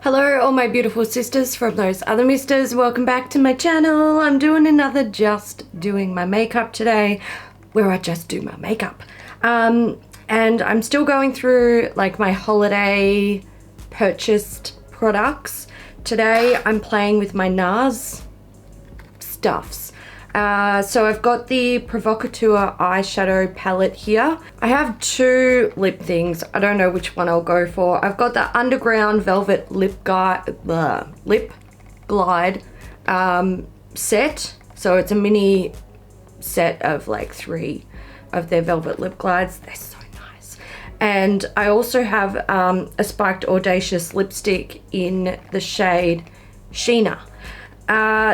Hello all my beautiful sisters from those other misters, welcome back to my channel. I'm doing another just doing my makeup today, where I just do my makeup. And I'm still going through like my holiday purchased products. Today I'm playing with my Nars stuffs. So I've got the Provocateur eyeshadow palette here. I have two lip things. I don't know which one I'll go for. I've got the Underground Velvet Lip Glide set. So it's a mini set of like 3 of their Velvet Lip Glides. They're so nice. And I also have a spiked Audacious lipstick in the shade Sheena.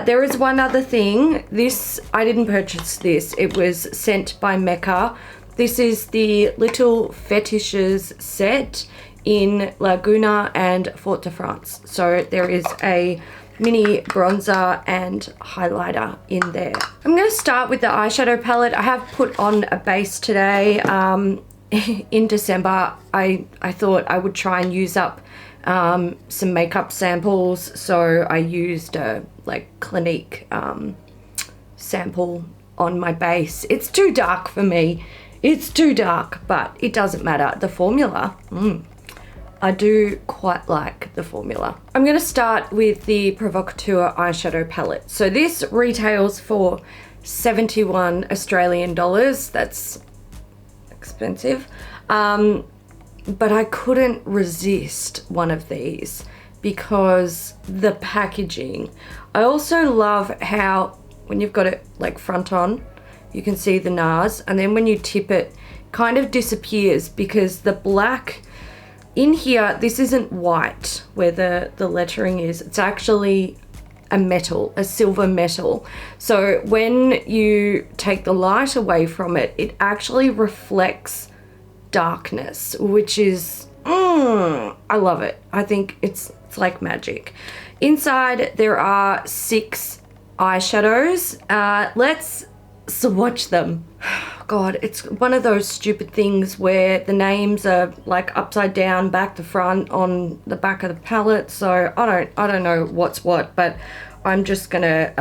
There is one other thing. This, I didn't purchase this. It was sent by Mecca. This is the Little Fetishes set in Laguna and Fort de France. So there is a mini bronzer and highlighter in there. I'm going to start with the eyeshadow palette. I have put on a base today. In December, I thought I would try and use up some makeup samples, so I used a like Clinique sample on my base. It's too dark for me. It's too dark, but it doesn't matter. The formula, I do quite like the formula. I'm going to start with the Provocateur eyeshadow palette. So this retails for 71 Australian dollars. That's expensive. But I couldn't resist one of these because the packaging. I also love how when you've got it like front on, you can see the Nars, and then when you tip it, kind of disappears because the black in here, this isn't white where the lettering is. It's actually a metal, a silver metal. So when you take the light away from it, it actually reflects darkness, which is I love it. I think it's like magic. Inside there are 6 eyeshadows. Let's swatch them. God, it's one of those stupid things where the names are like upside down, back to front on the back of the palette. So I don't know what's what, but I'm just gonna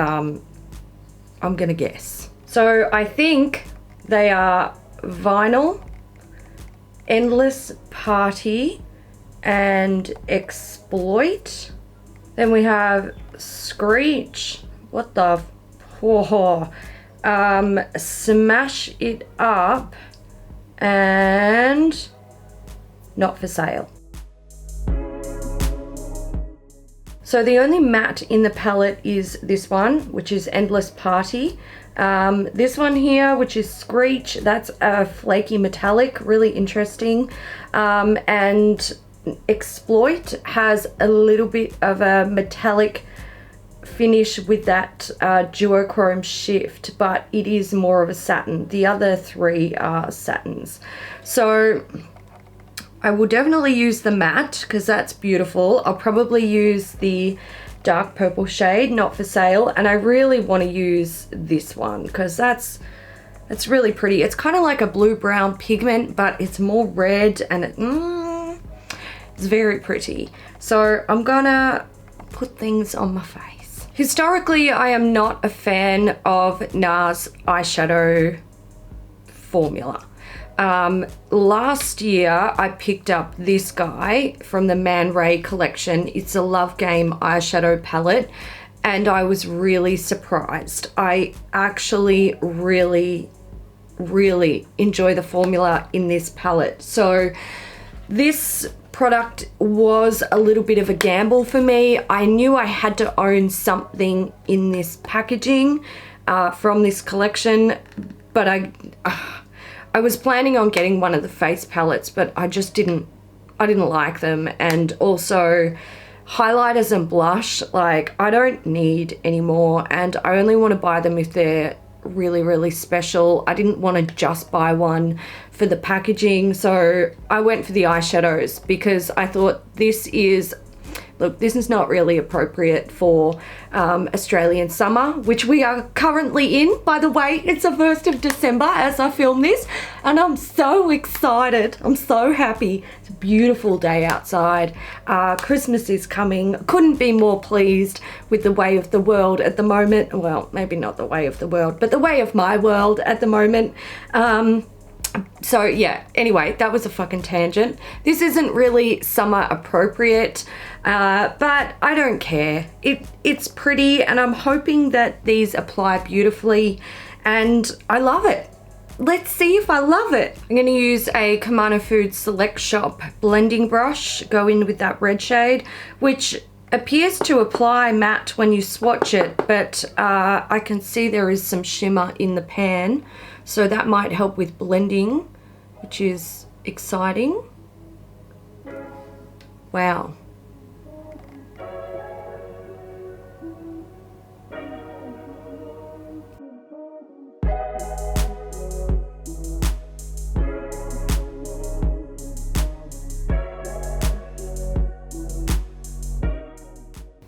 I'm gonna guess. So I think they are Vinyl, Endless Party, and Exploit. Then we have Screech. What the? Smash It Up, and Not For Sale. So the only matte in the palette is this one, which is Endless Party. This one here, which is Screech, that's a flaky metallic, really interesting. And Exploit has a little bit of a metallic finish with that duochrome shift, but it is more of a satin. The other 3 are satins. So I will definitely use the matte because that's beautiful. I'll probably use the dark purple shade, Not For Sale, and I really want to use this one because that's really pretty. It's kind of like a blue-brown pigment, but it's more red, and it's very pretty. So I'm gonna put things on my face. Historically, I am not a fan of Nars eyeshadow formula. Last year I picked up this guy from the Man Ray collection. It's a Love Game eyeshadow palette, and I was really surprised. I actually really enjoy the formula in this palette. So this product was a little bit of a gamble for me. I knew I had to own something in this packaging from this collection, but I was planning on getting one of the face palettes, but I didn't like them. And also highlighters and blush, like I don't need anymore, and I only want to buy them if they're really special. I didn't want to just buy one for the packaging, so I went for the eyeshadows because I thought this is look, this is not really appropriate for Australian summer, which we are currently in. By the way, it's the 1st of December as I film this, and I'm so excited. I'm so happy. It's a beautiful day outside. Christmas is coming. Couldn't be more pleased with the way of the world at the moment. Well, maybe not the way of the world, but the way of my world at the moment. So yeah, anyway, that was a fucking tangent. This isn't really summer appropriate, but I don't care. It's pretty, and I'm hoping that these apply beautifully, and I love it. Let's see if I love it. I'm going to use a Komanofude Select Shop blending brush, go in with that red shade, which appears to apply matte when you swatch it, but I can see there is some shimmer in the pan, so that might help with blending, which is exciting. Wow.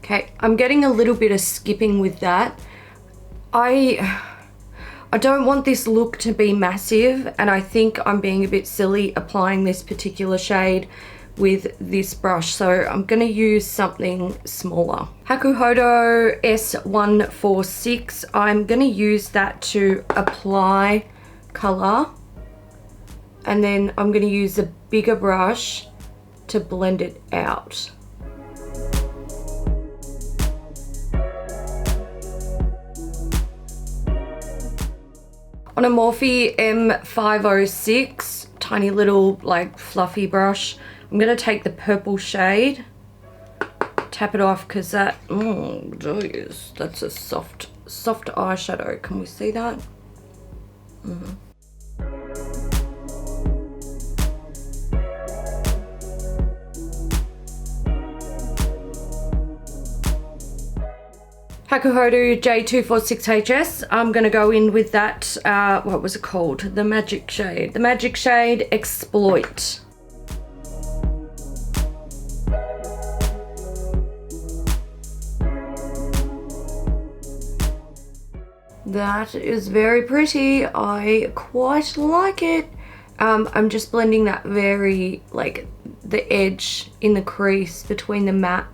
Okay, I'm getting a little bit of skipping with that. I don't want this look to be massive, and I think I'm being a bit silly applying this particular shade with this brush, so I'm going to use something smaller. Hakuhodo S110. I'm going to use that to apply colour, and then I'm going to use a bigger brush to blend it out. On a Morphe M506, tiny little like fluffy brush, I'm going to take the purple shade, tap it off, because that, oh geez, that's a soft eyeshadow. Can we see that? Hakuhodo J246HS. I'm going to go in with that, what was it called? The magic shade. The magic shade Exploit. That is very pretty. I quite like it. I'm just blending that very, like, the edge in the crease between the matte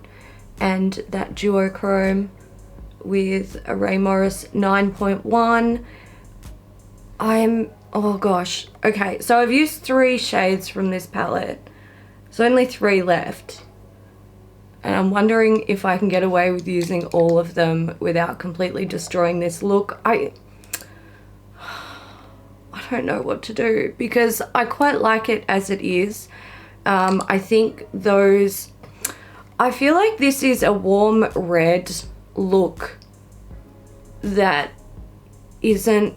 and that duochrome with a Rae Morris 9.1. Oh gosh. Okay, so I've used 3 shades from this palette. There's only 3 left. And I'm wondering if I can get away with using all of them without completely destroying this look. I don't know what to do, because I quite like it as it is. I think I feel like this is a warm red look that isn't,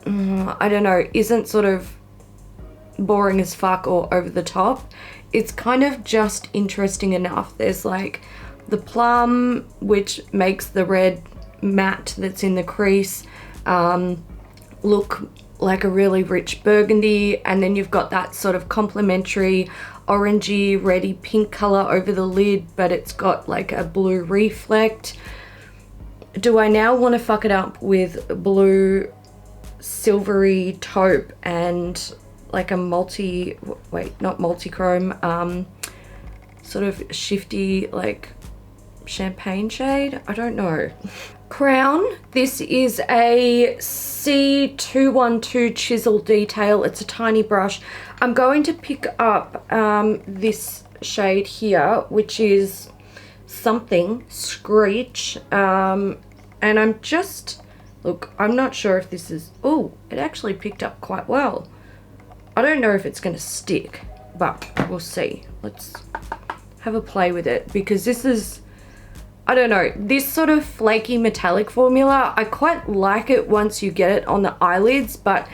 I don't know, isn't sort of boring as fuck or over the top. It's kind of just interesting enough. There's like the plum, which makes the red matte that's in the crease look like a really rich burgundy, and then you've got that sort of complementary orangey reddy pink color over the lid, but it's got like a blue reflect. Do I now want to fuck it up with blue silvery taupe and like a not multi-chrome, sort of shifty like champagne shade? I don't know. Crown. This is a C212 Chisel Detail. It's a tiny brush. I'm going to pick up this shade here, which is something Screech, and I'm just, look, I'm not sure if this is, oh, it actually picked up quite well. I don't know if it's going to stick, but we'll see. Let's have a play with it, because this is, I don't know, this sort of flaky metallic formula, I quite like it once you get it on the eyelids, but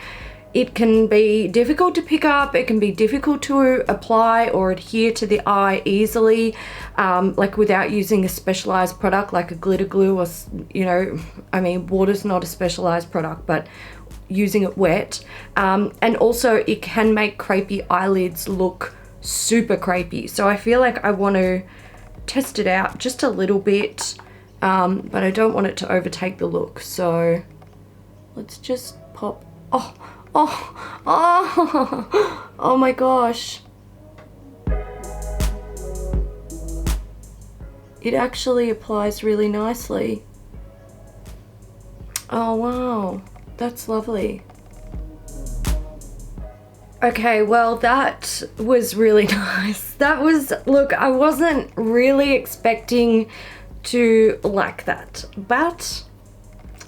it can be difficult to pick up, it can be difficult to apply or adhere to the eye easily, like without using a specialized product like a glitter glue, or, you know, I mean, water's not a specialized product, but using it wet. And also it can make crepey eyelids look super crepey. So I feel like I want to test it out just a little bit, but I don't want it to overtake the look. So let's just pop. Oh my gosh. It actually applies really nicely. Oh wow, that's lovely. Okay, well that was really nice. That was, look, I wasn't really expecting to like that, but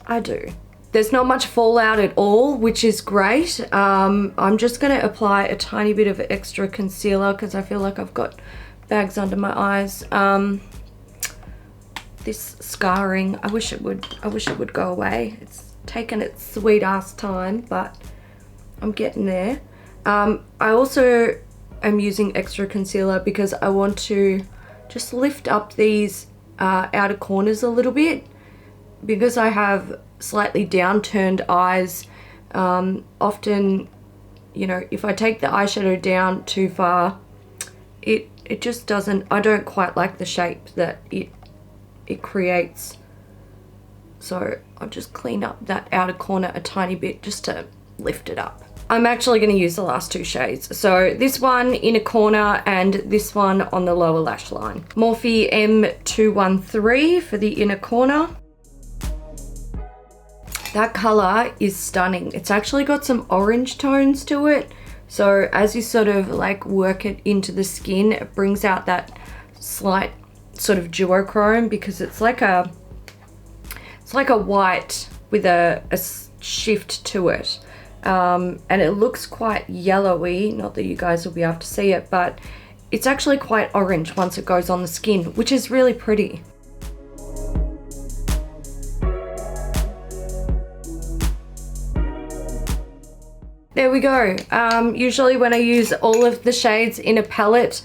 I do. There's not much fallout at all, which is great. I'm just gonna apply a tiny bit of extra concealer because I feel like I've got bags under my eyes. This scarring, I wish it would go away. It's taken its sweet ass time, but I'm getting there. I also am using extra concealer because I want to just lift up these outer corners a little bit, because I have slightly downturned eyes. Often, you know, if I take the eyeshadow down too far, it just doesn't, I don't quite like the shape that it creates. So I'll just clean up that outer corner a tiny bit just to lift it up. I'm actually going to use the last two shades. So this one inner corner and this one on the lower lash line. Morphe M213 for the inner corner. That color is stunning. It's actually got some orange tones to it. So as you sort of like work it into the skin, it brings out that slight sort of duochrome, because it's like a white with a shift to it. And it looks quite yellowy, not that you guys will be able to see it, but it's actually quite orange once it goes on the skin, which is really pretty. There we go. Usually when I use all of the shades in a palette,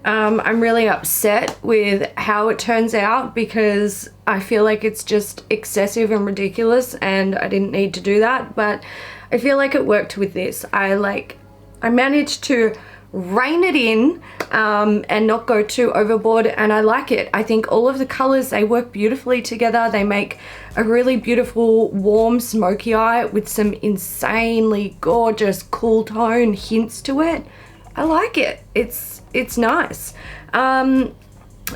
I'm really upset with how it turns out, because I feel like it's just excessive and ridiculous and I didn't need to do that, but I feel like it worked with this. I managed to rein it in and not go too overboard, and I like it. I think all of the colors, they work beautifully together. They make a really beautiful warm smoky eye with some insanely gorgeous cool tone hints to it. I like it. It's nice.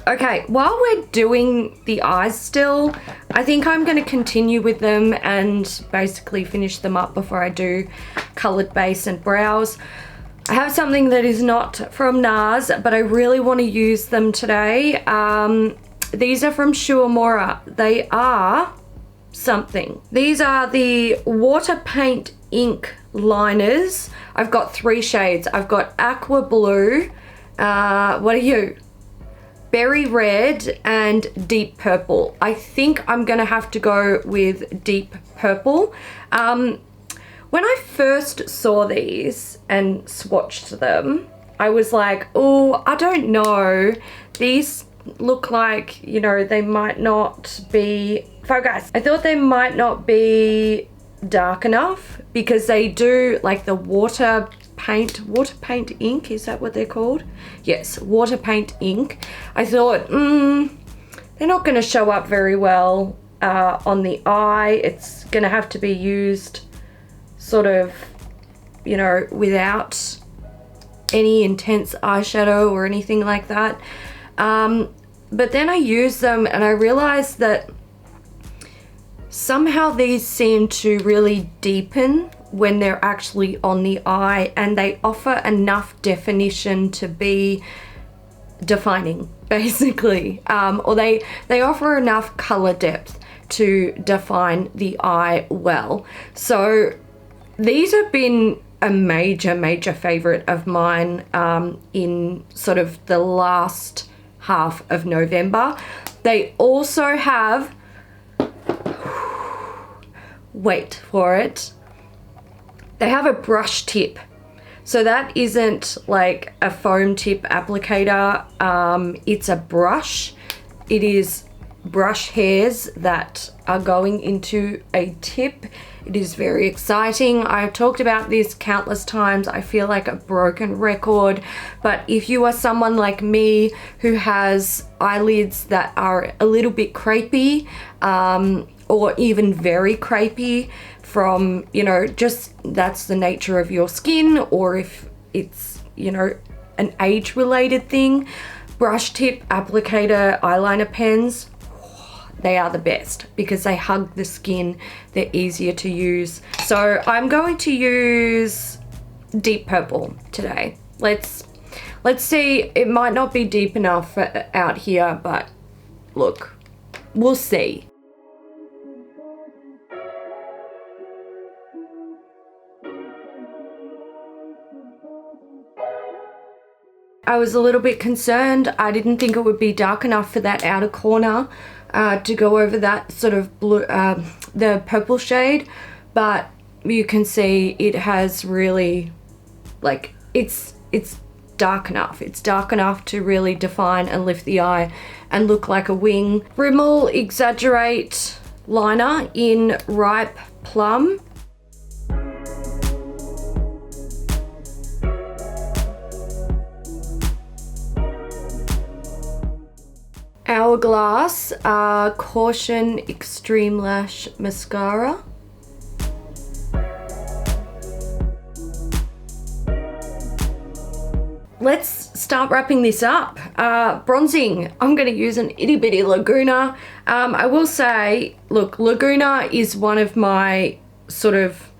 Okay, while we're doing the eyes still, I think I'm going to continue with them and basically finish them up before I do colored base and brows. I have something that is not from Nars, but I really want to use them today. These are from Uemura. They are something. These are the Waterpaint ink liners. I've got 3 shades. I've got aqua blue, what are you? Berry red and deep purple. I think I'm gonna have to go with deep purple. When I first saw these and swatched them, I was like, oh, I don't know. These look like, you know, they might not be, focus. I thought they might not be dark enough, because they do like the Waterpaint ink, is that what they're called? Yes, Waterpaint ink. I thought, they're not going to show up very well on the eye. It's going to have to be used sort of, you know, without any intense eyeshadow or anything like that. But then I used them and I realized that somehow these seem to really deepen when they're actually on the eye, and they offer enough definition to be defining, basically. Or they offer enough color depth to define the eye well. So these have been a major favorite of mine in sort of the last half of November. They also have, wait for it, they have a brush tip. So that isn't like a foam tip applicator, it's a brush. It is brush hairs that are going into a tip. It is very exciting. I've talked about this countless times. I feel like a broken record, but if you are someone like me who has eyelids that are a little bit crepey, or even very crepey from, you know, just that's the nature of your skin, or if it's, you know, an age related thing, brush tip applicator eyeliner pens, they are the best because they hug the skin, they're easier to use. So I'm going to use deep purple today. Let's see. It might not be deep enough out here, but look, we'll see. I was a little bit concerned. I didn't think it would be dark enough for that outer corner to go over that sort of blue, the purple shade, but you can see it has really, like, it's dark enough. It's dark enough to really define and lift the eye and look like a wing. Rimmel Exaggerate liner in Ripe Plum. Hourglass Caution Extreme Lash Mascara. Let's start wrapping this up. Bronzing, I'm going to use an itty bitty Laguna. I will say, look, Laguna is one of my sort of,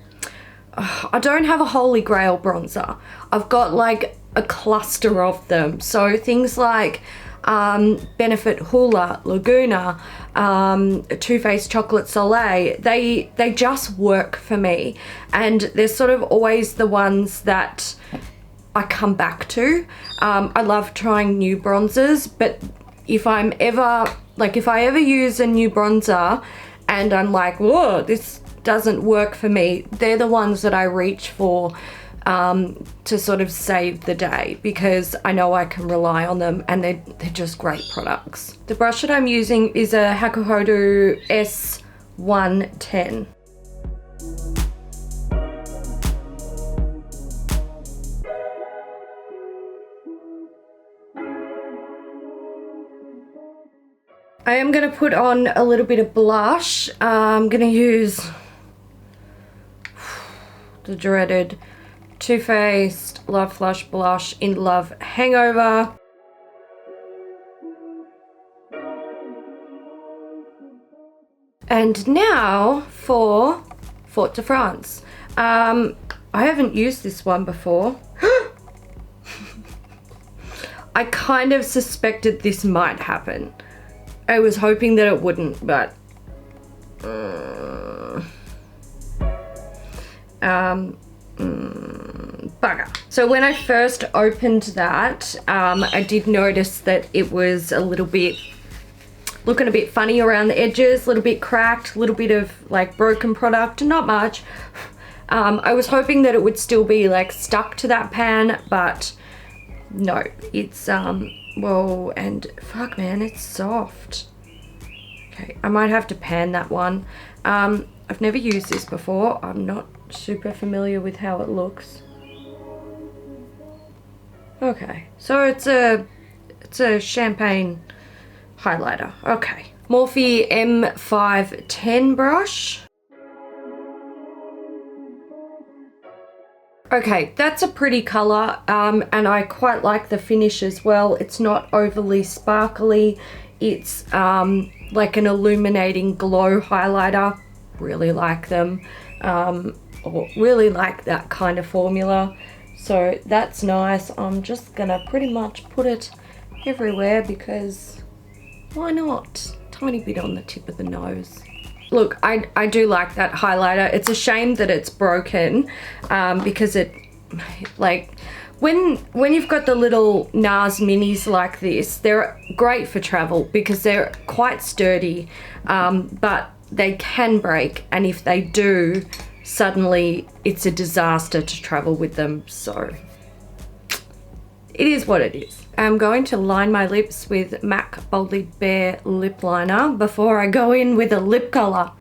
I don't have a holy grail bronzer. I've got like a cluster of them. So things like Benefit Hoola, Laguna, Too Faced Chocolate Soleil, they just work for me, and they're sort of always the ones that I come back to. I love trying new bronzers, but if I ever use a new bronzer and I'm like, whoa, this doesn't work for me, they're the ones that I reach for to sort of save the day, because I know I can rely on them and they're just great products. The brush that I'm using is a Hakuhodo S110. I am going to put on a little bit of blush. I'm going to use the dreaded Too Faced Love Flush Blush in Love Hangover. And now for Fort de France. I haven't used this one before. I kind of suspected this might happen. I was hoping that it wouldn't, but bugger. So when I first opened that, I did notice that it was a little bit, looking a bit funny around the edges, a little bit cracked, a little bit of like broken product, not much. I was hoping that it would still be like stuck to that pan, but no, it's, whoa, and fuck man, it's soft. Okay, I might have to pan that one. I've never used this before. I'm not super familiar with how it looks. Okay, so it's a champagne highlighter. Okay, Morphe M510 brush. Okay, that's a pretty color, and I quite like the finish as well. It's not overly sparkly. It's like an illuminating glow highlighter. Really like them, or really like that kind of formula. So that's nice. I'm just gonna pretty much put it everywhere because why not? Tiny bit on the tip of the nose. Look, I do like that highlighter. It's a shame that it's broken, because it, like, when you've got the little NARS minis like this, they're great for travel because they're quite sturdy, but they can break, and if they do, suddenly it's a disaster to travel with them. So it is what it is. am going to line my lips with MAC Boldly Bare lip liner before I go in with a lip color.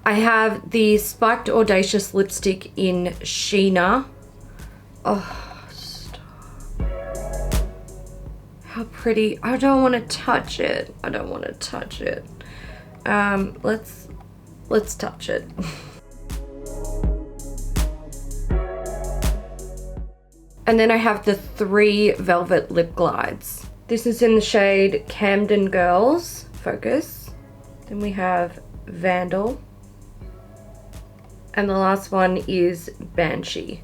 I have the Spiked Audacious lipstick in Sheena. Oh, stop. How pretty. I don't want to touch it. I don't want to touch it. Let's touch it. And then I have the 3 Velvet Lip Glides. This is in the shade Camden Girls, focus. Then we have Vandal. And the last one is Banshee.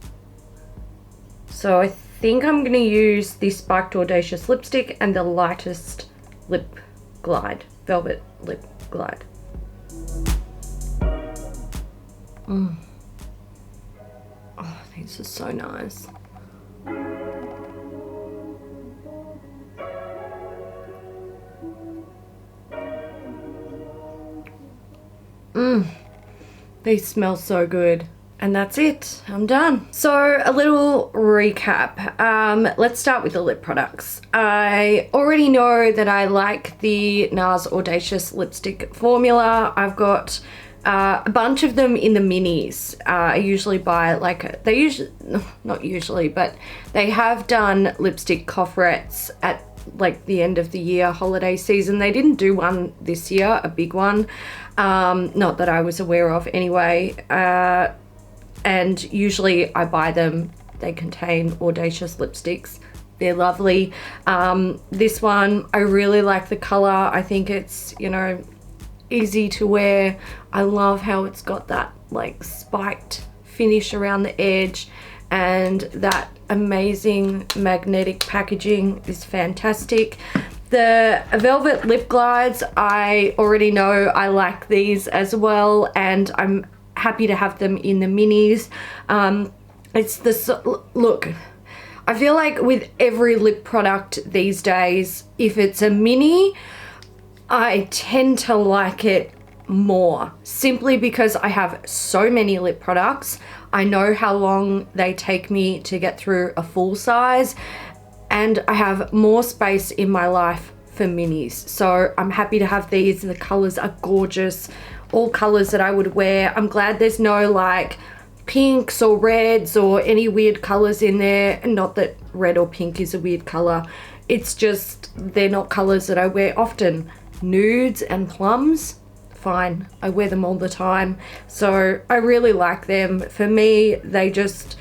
So I think I'm going to use the Spiked Audacious lipstick and the lightest lip glide, Velvet Lip Glide. Oh, these are so nice. These smell so good. And that's it, I'm done. So a little recap. Let's start with the lip products. I already know that I like the Nars Audacious lipstick formula. I've got a bunch of them in the minis. I usually buy like, not usually, but they have done lipstick coffrettes at like the end of the year holiday season. They didn't do one this year, a big one, not that I was aware of anyway, and usually I buy them. They contain Audacious lipsticks. They're lovely. This one, I really like the color. I think it's, you know, easy to wear. I love how it's got that like spiked finish around the edge, and that amazing magnetic packaging is fantastic. The Velvet Lip Glides, I already know I like these as well, and I'm happy to have them in the minis. It's the look, I feel like with every lip product these days, if it's a mini, I tend to like it more, simply because I have so many lip products. I know how long they take me to get through a full size, and I have more space in my life for minis. So I'm happy to have these. The colors are gorgeous, all colors that I would wear. I'm glad there's no like pinks or reds or any weird colors in there. Not that red or pink is a weird color, it's just they're not colors that I wear often. Nudes and plums, fine, I wear them all the time, so I really like them. For me, they just,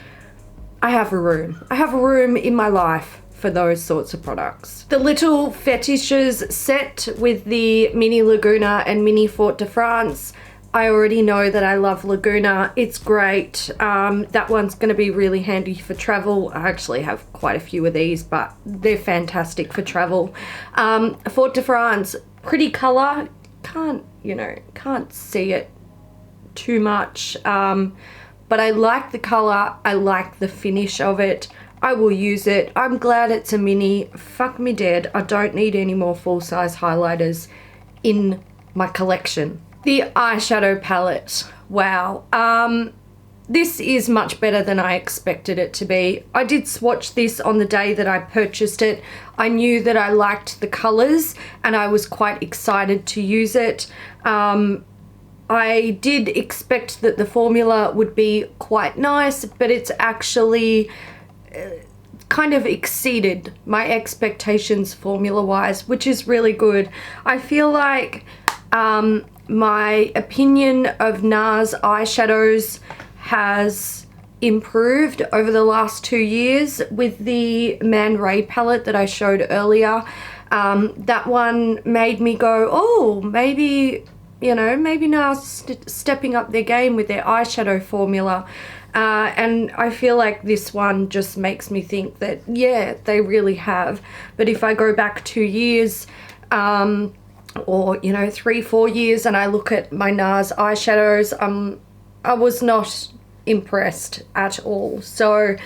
I have a room in my life for those sorts of products. The Little Fetishes set with the Mini Laguna and Mini Fort de France, I already know that I love Laguna. It's great. That one's going to be really handy for travel. I actually have quite a few of these, but they're fantastic for travel. Fort de France, pretty color. Can't see it too much. But I like the color. I like the finish of it. I will use it. I'm glad it's a mini. Fuck me dead. I don't need any more full-size highlighters in my collection. The eyeshadow palette. Wow. This is much better than I expected it to be. I did swatch this on the day that I purchased it. I knew that I liked the colors and I was quite excited to use it. I did expect that the formula would be quite nice, but it's actually kind of exceeded my expectations formula-wise, which is really good. I feel like my opinion of NARS eyeshadows has improved over the last 2 years with the Man Ray palette that I showed earlier. That one made me go, oh, maybe, you know, maybe NARS stepping up their game with their eyeshadow formula. And I feel like this one just makes me think that, yeah, they really have. But if I go back 2 years, or, you know, 3-4 years, and I look at my NARS eyeshadows, I was not impressed at all. So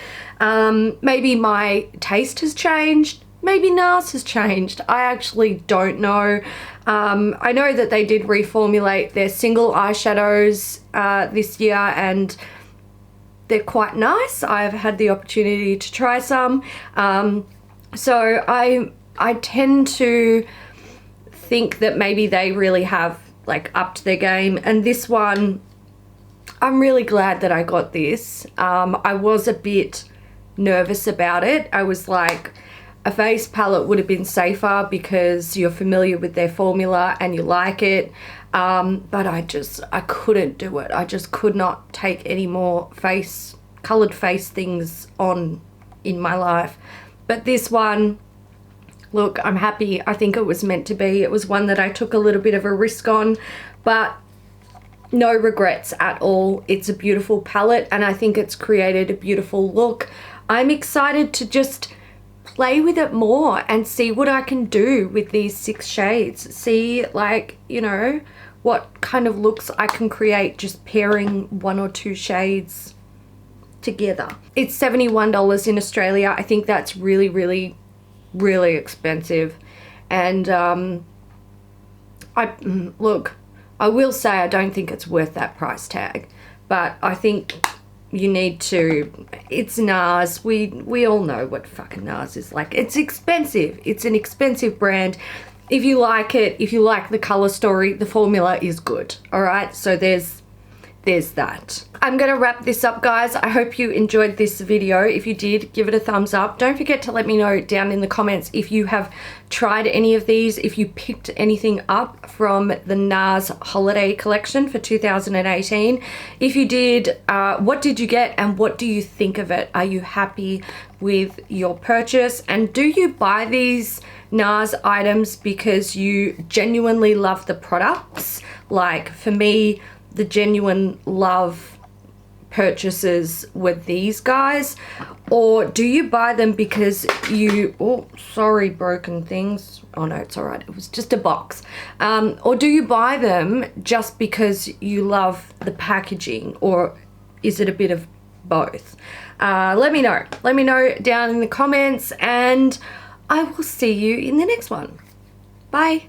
maybe my taste has changed, maybe NARS has changed. I actually don't know. I know that they did reformulate their single eyeshadows this year, and they're quite nice. I've had the opportunity to try some. So I tend to think that maybe they really have like upped their game, and this one, I'm really glad that I got this. I was a bit nervous about it. I was like, a face palette would have been safer because you're familiar with their formula and you like it, but I couldn't do it. I just could not take any more colored face things on in my life. But this one, look, I'm happy. I think it was meant to be. It was one that I took a little bit of a risk on, but no regrets at all. It's a beautiful palette, and I think it's created a beautiful look. I'm excited to just play with it more and see what I can do with these 6 shades. See, like, you know, what kind of looks I can create just pairing 1 or 2 shades together. It's $71 in Australia. I think that's really, really, really expensive. And look, I will say I don't think it's worth that price tag, but I think you need to. It's Nars. We all know what fucking Nars is like. It's expensive. It's an expensive brand. If you like it, if you like the color story, the formula is good. All right, so there's that. I'm gonna wrap this up, guys. I hope you enjoyed this video. If you did, give it a thumbs up. Don't forget to let me know down in the comments if you have tried any of these, if you picked anything up from the Nars holiday collection for 2018. If you did, what did you get and what do you think of it? Are you happy with your purchase? And do you buy these Nars items because you genuinely love the products? Like for me, the genuine love purchases with these guys, or do you buy them because you, oh sorry, broken things, oh no, it's all right, it was just a box, or do you buy them just because you love the packaging, or is it a bit of both? Let me know down in the comments, and I will see you in the next one. Bye.